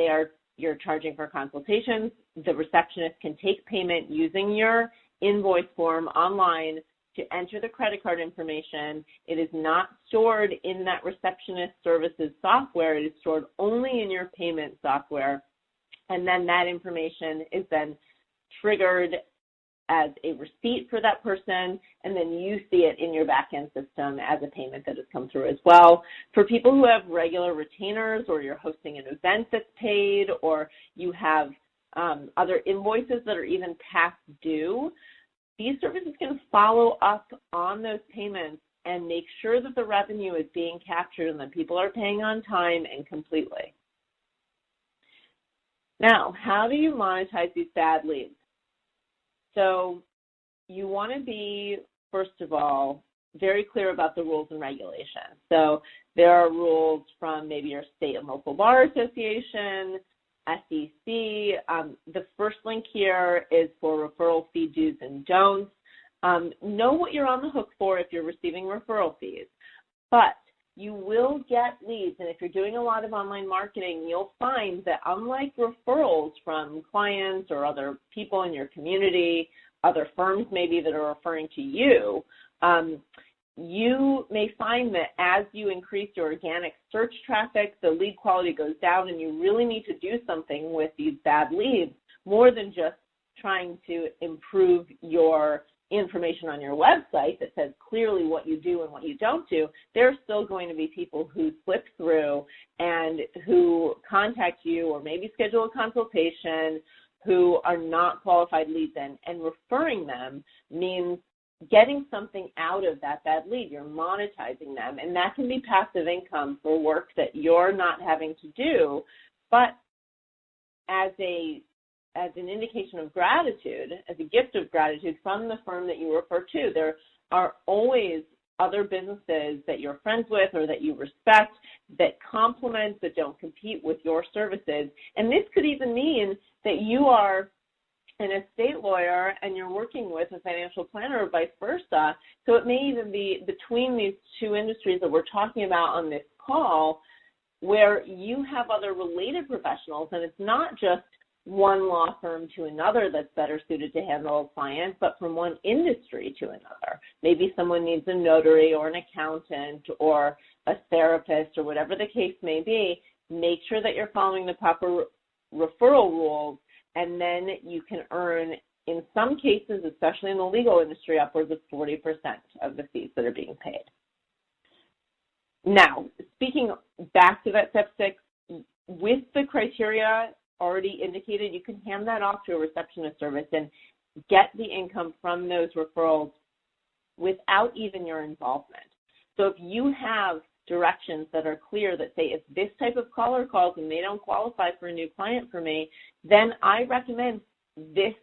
you're charging for consultations, the receptionist can take payment using your invoice form online, to enter the credit card information. It is not stored in that receptionist services software. It is stored only in your payment software. And then that information is then triggered as a receipt for that person, and then you see it in your back-end system as a payment that has come through as well. For people who have regular retainers, or you're hosting an event that's paid, or you have other invoices that are even past due, these services can follow up on those payments and make sure that the revenue is being captured and that people are paying on time and completely. Now, how do you monetize these bad leads? So you want to be, first of all, very clear about the rules and regulations. So there are rules from maybe your state and local bar association, SEC. The first link here is for referral fee do's and don'ts. Know what you're on the hook for if you're receiving referral fees, but you will get leads, and if you're doing a lot of online marketing, you'll find that unlike referrals from clients or other people in your community, other firms maybe that are referring to you, you may find that as you increase your organic search traffic, the lead quality goes down, and you really need to do something with these bad leads more than just trying to improve your information on your website that says clearly what you do and what you don't do. There are still going to be people who slip through and who contact you or maybe schedule a consultation who are not qualified leads, and referring them means getting something out of that bad lead. You're monetizing them, and that can be passive income for work that you're not having to do, but as an indication of gratitude, as a gift of gratitude from the firm that you refer to. There are always other businesses that you're friends with or that you respect that complement but don't compete with your services. And this could even mean that you are an estate lawyer and you're working with a financial planner or vice versa. So it may even be between these two industries that we're talking about on this call where you have other related professionals, and it's not just one law firm to another that's better suited to handle a client, but from one industry to another. Maybe someone needs a notary or an accountant or a therapist or whatever the case may be. Make sure that you're following the proper referral rules, and then you can earn, in some cases, especially in the legal industry, upwards of 40% of the fees that are being paid. Now, speaking back to that step 6, with the criteria already indicated, you can hand that off to a receptionist service and get the income from those referrals without even your involvement. So if you have directions that are clear that say, if this type of caller calls and they don't qualify for a new client for me, then I recommend this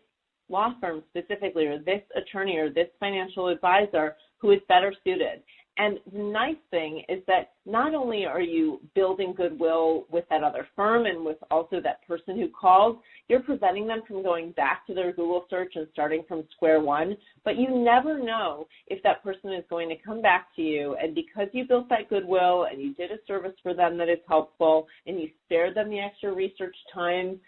law firm specifically, or this attorney or this financial advisor who is better suited. And the nice thing is that not only are you building goodwill with that other firm and with also that person who called, you're preventing them from going back to their Google search and starting from square one, but you never know if that person is going to come back to you, and because you built that goodwill and you did a service for them that is helpful and you spared them the extra research time,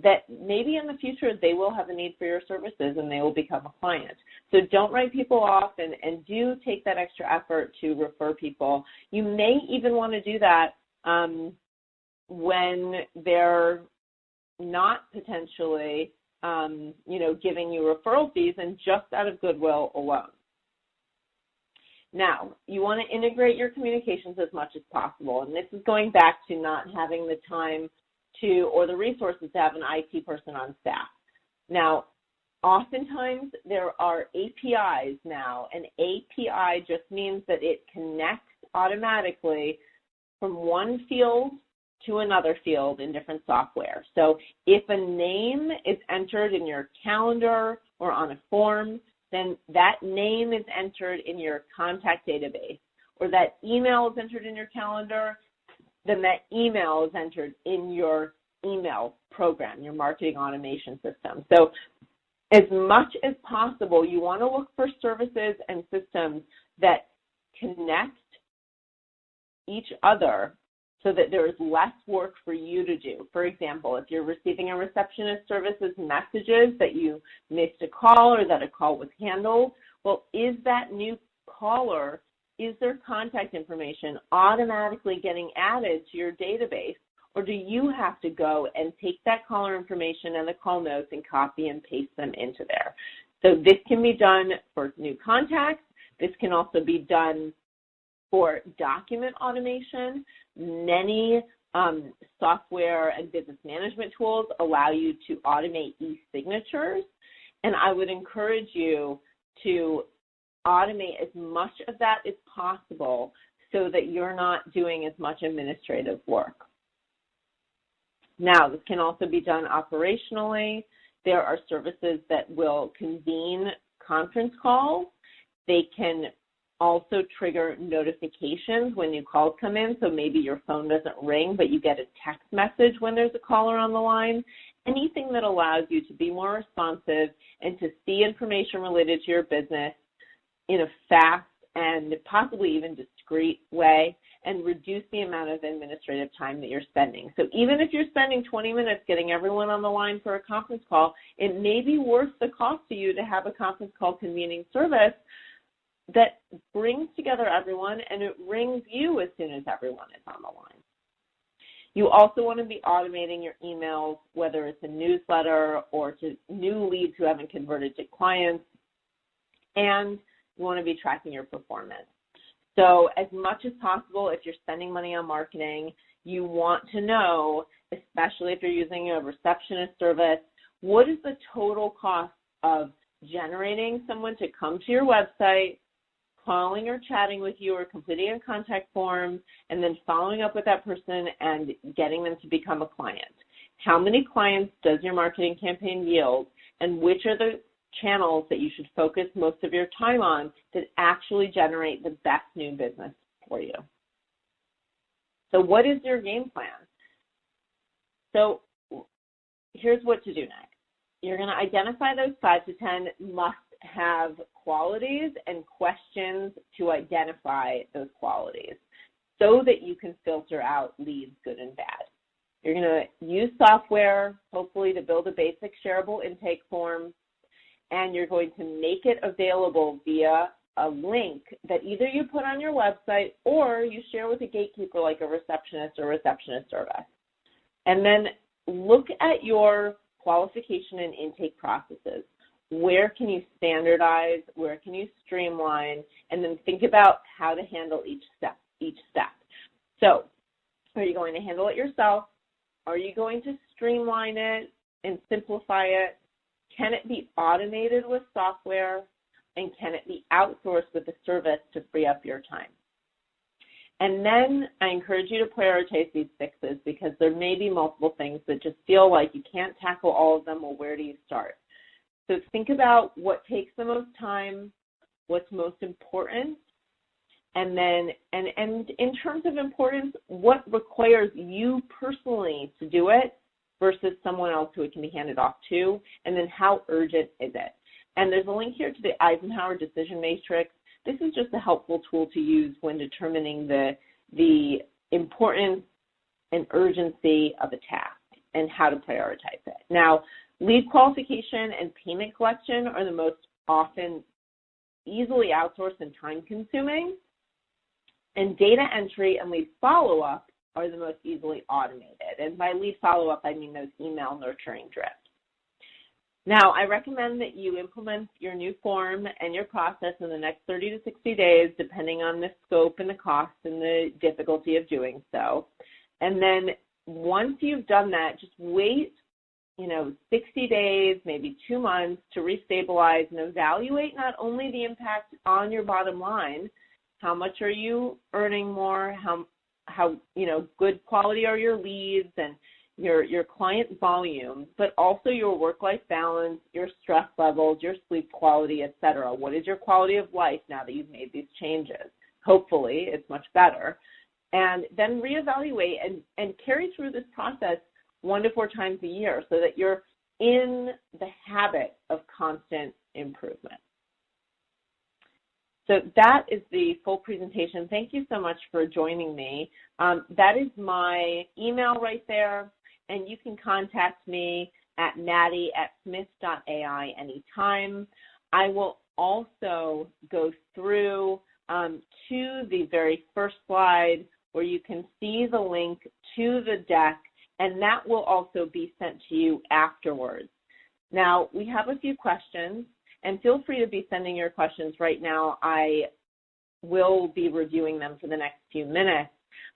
that maybe in the future they will have a need for your services and they will become a client. So don't write people off, and do take that extra effort to refer people. You may even want to do that when they're not potentially, giving you referral fees and just out of goodwill alone. Now, you want to integrate your communications as much as possible, and this is going back to not having the time or the resources to have an IT person on staff. Now, oftentimes there are APIs now. An API just means that it connects automatically from one field to another field in different software. So if a name is entered in your calendar or on a form, then that name is entered in your contact database, or that email is entered in your calendar, then that email is entered in your email program, your marketing automation system. So as much as possible, you want to look for services and systems that connect each other so that there is less work for you to do. For example, if you're receiving a receptionist service's messages that you missed a call or that a call was handled, well, is that new caller, is their contact information automatically getting added to your database, or do you have to go and take that caller information and the call notes and copy and paste them into there? So this can be done for new contacts. This can also be done for document automation. Many software and business management tools allow you to automate e-signatures, and I would encourage you to automate as much of that as possible so that you're not doing as much administrative work. Now, this can also be done operationally. There are services that will convene conference calls. They can also trigger notifications when new calls come in, so maybe your phone doesn't ring, but you get a text message when there's a caller on the line. Anything that allows you to be more responsive and to see information related to your business in a fast and possibly even discreet way, and reduce the amount of administrative time that you're spending. So even if you're spending 20 minutes getting everyone on the line for a conference call, it may be worth the cost to you to have a conference call convening service that brings together everyone, and it rings you as soon as everyone is on the line. You also want to be automating your emails, whether it's a newsletter or to new leads who haven't converted to clients, and you want to be tracking your performance. So as much as possible, if you're spending money on marketing, you want to know, especially if you're using a receptionist service, what is the total cost of generating someone to come to your website, calling or chatting with you or completing a contact form, and then following up with that person and getting them to become a client? How many clients does your marketing campaign yield, and which are the channels that you should focus most of your time on that actually generate the best new business for you? So what is your game plan? So here's what to do next. You're going to identify those 5 to 10 must-have qualities and questions to identify those qualities so that you can filter out leads, good and bad. You're going to use software, hopefully, to build a basic shareable intake form, and you're going to make it available via a link that either you put on your website or you share with a gatekeeper like a receptionist or receptionist service. And then look at your qualification and intake processes. Where can you standardize? Where can you streamline? And then think about how to handle each step. So are you going to handle it yourself? Are you going to streamline it and simplify it? Can it be automated with software, and can it be outsourced with a service to free up your time? And then I encourage you to prioritize these 6s, because there may be multiple things that just feel like you can't tackle all of them. Well, where do you start? So think about what takes the most time, what's most important, and then and in terms of importance, what requires you personally to do it versus someone else who it can be handed off to, and then how urgent is it? And there's a link here to the Eisenhower Decision Matrix. This is just a helpful tool to use when determining the importance and urgency of a task and how to prioritize it. Now, lead qualification and payment collection are the most often easily outsourced and time-consuming, and data entry and lead follow-up are the most easily automated. And by lead follow-up, I mean those email nurturing drifts. Now, I recommend that you implement your new form and your process in the next 30 to 60 days, depending on the scope and the cost and the difficulty of doing so. And then once you've done that, just wait, 60 days, maybe 2 months to restabilize and evaluate not only the impact on your bottom line, how much are you earning more, how good quality are your leads and your client volume, but also your work-life balance, your stress levels, your sleep quality, et cetera. What is your quality of life now that you've made these changes? Hopefully, it's much better. And then reevaluate and carry through this process 1 to 4 times a year so that you're in the habit of constant improvement. So that is the full presentation. Thank you so much for joining me. That is my email right there, and you can contact me at Maddy@Smith.ai anytime. I will also go through to the very first slide where you can see the link to the deck, and that will also be sent to you afterwards. Now, we have a few questions, and feel free to be sending your questions right now. I will be reviewing them for the next few minutes.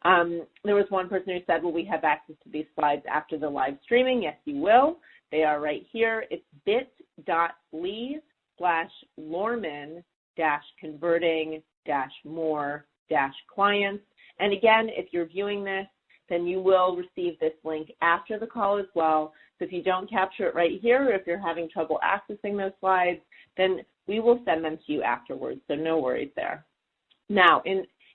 There was one person who said, will we have access to these slides after the live streaming? Yes, you will. They are right here. It's bit.ly/Lorman-converting-more-clients. And again, if you're viewing this, then you will receive this link after the call as well. So if you don't capture it right here, or if you're having trouble accessing those slides, then we will send them to you afterwards, so no worries there. Now,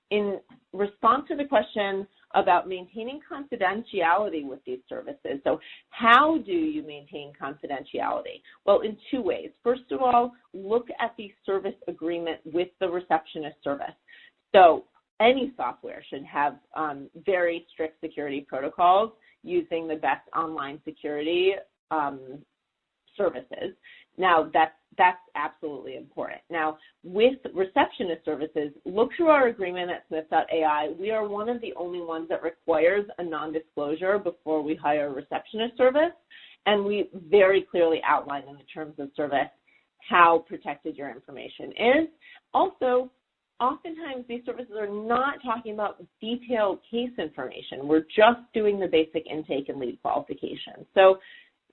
in response to the question about maintaining confidentiality with these services, so how do you maintain confidentiality? Well, in two ways. First of all, look at the service agreement with the receptionist service. So any software should have very strict security protocols using the best online security services. Now, that's absolutely important. Now, with receptionist services, look through our agreement at Smith.ai. We are one of the only ones that requires a non-disclosure before we hire a receptionist service, and we very clearly outline in the terms of service how protected your information is. Also, oftentimes these services are not talking about detailed case information. We're just doing the basic intake and lead qualification. So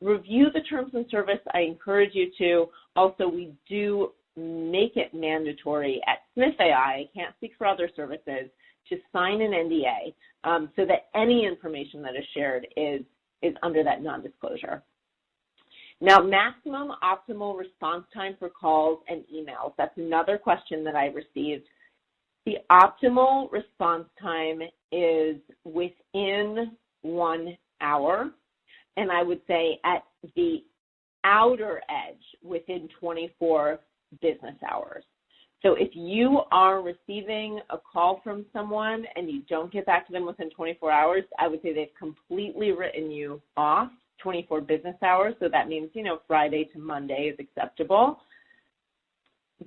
review the terms and service. I encourage you to. Also, we do make it mandatory at Smith.ai, I can't speak for other services, to sign an NDA so that any information that is shared is under that non-disclosure. Now, maximum optimal response time for calls and emails. That's another question that I received. The optimal response time is within 1 hour, and I would say at the outer edge within 24 business hours. So if you are receiving a call from someone and you don't get back to them within 24 hours, I would say they've completely written you off 24 business hours. So that means, Friday to Monday is acceptable.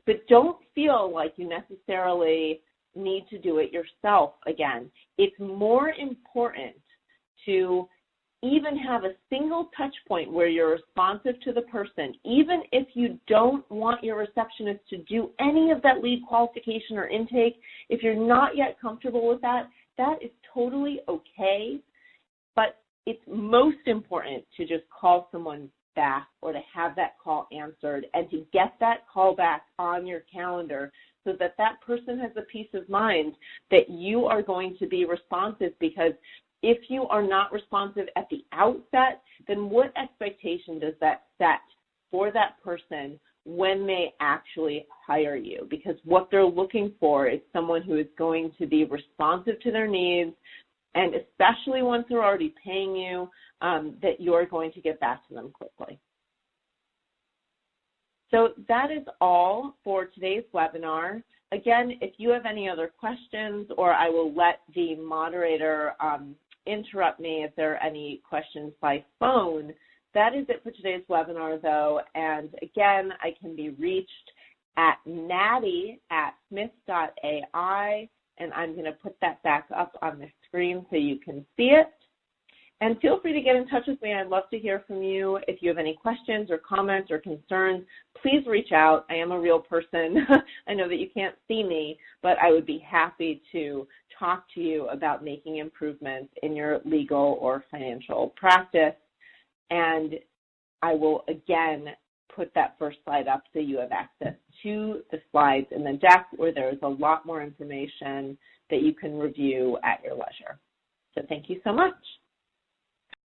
But don't feel like you necessarily need to do it yourself again. It's more important to even have a single touch point where you're responsive to the person, even if you don't want your receptionist to do any of that lead qualification or intake. If you're not yet comfortable with that, that is totally okay. But it's most important to just call someone back or to have that call answered and to get that call back on your calendar so that that person has a peace of mind that you are going to be responsive, because if you are not responsive at the outset, then what expectation does that set for that person when they actually hire you? Because what they're looking for is someone who is going to be responsive to their needs, and especially once they're already paying you, that you're going to get back to them quickly. So that is all for today's webinar. Again, if you have any other questions, or I will let the moderator interrupt me if there are any questions by phone. That is it for today's webinar, though. And again, I can be reached at Maddy@Smith.ai, and I'm going to put that back up on the screen so you can see it. And feel free to get in touch with me. I'd love to hear from you. If you have any questions or comments or concerns, please reach out. I am a real person. I know that you can't see me, but I would be happy to talk to you about making improvements in your legal or financial practice. And I will, again, put that first slide up so you have access to the slides in the deck, where there is a lot more information that you can review at your leisure. So thank you so much.